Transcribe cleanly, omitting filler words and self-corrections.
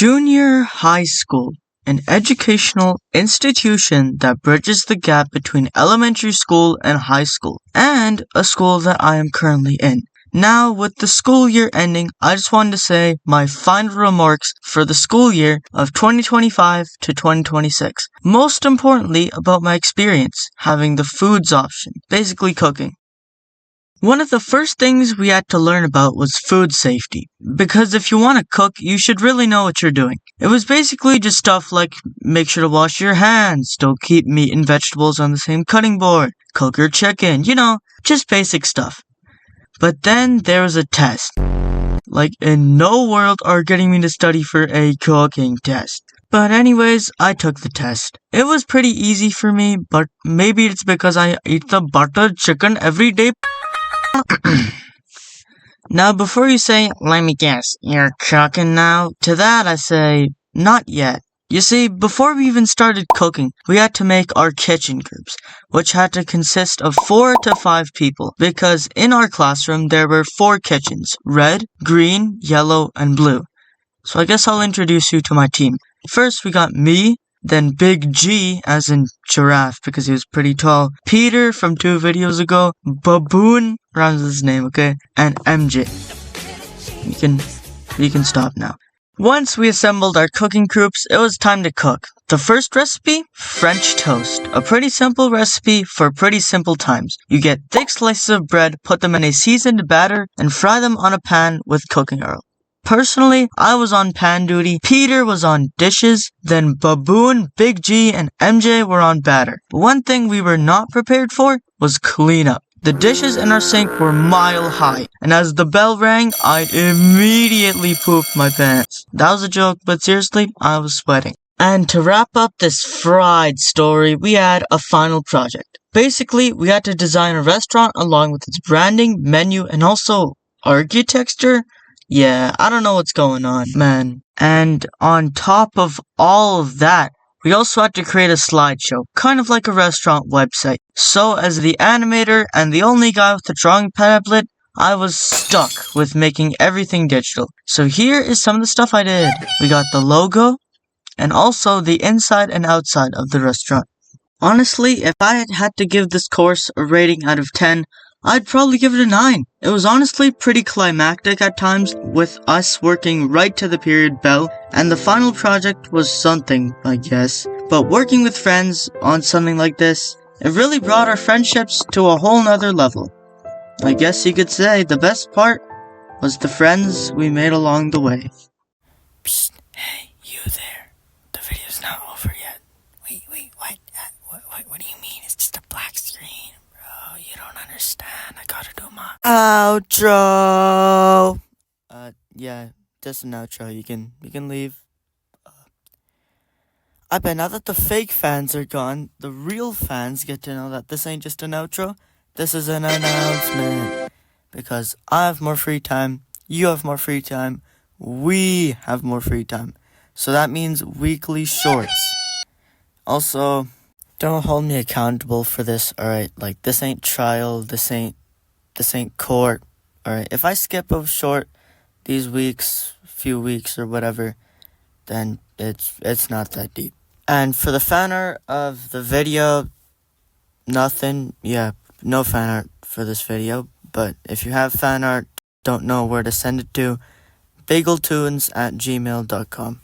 Junior high school, an educational institution that bridges the gap between elementary school and high school, and a school that I am currently in. Now, with the school year ending, I just wanted to say my final remarks for the school year of 2025 to 2026. Most importantly, about my experience having the foods option, basically cooking. One of the first things we had to learn about was food safety, because if you want to cook, you should really know what you're doing. It was basically just stuff like make sure to wash your hands, don't keep meat and vegetables on the same cutting board, cook your chicken, just basic stuff. But then there was a test. Like, in no world are getting me to study for a cooking test. But anyways, I took the test. It was pretty easy for me, but maybe it's because I eat the buttered chicken every day. Now, before you say, let me guess, you're cooking now? To that I say, not yet. You see, before we even started cooking, we had to make our kitchen groups, which had to consist of 4 to 5 people, because in our classroom there were 4 kitchens, red, green, yellow, and blue. So I guess I'll introduce you to my team. First we got me, then Big G, as in giraffe, because he was pretty tall, Peter from 2 videos ago, Baboon, rhymes with his name, okay, and MJ. You can stop now. Once we assembled our cooking groups, it was time to cook. The first recipe? French toast. A pretty simple recipe for pretty simple times. You get thick slices of bread, put them in a seasoned batter, and fry them on a pan with cooking oil. Personally, I was on pan duty, Peter was on dishes, then Baboon, Big G, and MJ were on batter. One thing we were not prepared for was cleanup. The dishes in our sink were mile high, and as the bell rang, I immediately pooped my pants. That was a joke, but seriously, I was sweating. And to wrap up this fried story, we had a final project. Basically, we had to design a restaurant along with its branding, menu, and also architecture. Yeah, I don't know what's going on, man. And on top of all of that, we also had to create a slideshow, kind of like a restaurant website. So as the animator and the only guy with a drawing tablet, I was stuck with making everything digital. So here is some of the stuff I did. We got the logo, and also the inside and outside of the restaurant. Honestly, if I had to give this course a rating out of 10, I'd probably give it a 9. It was honestly pretty climactic at times, with us working right to the period bell, and the final project was something, I guess. But working with friends on something like this, it really brought our friendships to a whole nother level. I guess you could say the best part was the friends we made along the way. Psst, hey, you there. The video's not over yet. Wait, what? What do you mean? It's just a black screen. Bro, you don't understand. I gotta do my outro. Yeah, just an outro. You can leave. I bet now that the fake fans are gone, the real fans get to know that this ain't just an outro. This is an announcement. Because I have more free time, you have more free time, we have more free time. So that means weekly shorts. Also, don't hold me accountable for this, alright? Like, this ain't trial, this ain't court, alright? If I skip a short these few weeks or whatever, then it's not that deep. And for the fan art of the video, nothing, no fan art for this video. But if you have fan art, don't know where to send it to, Bageltoons@gmail.com.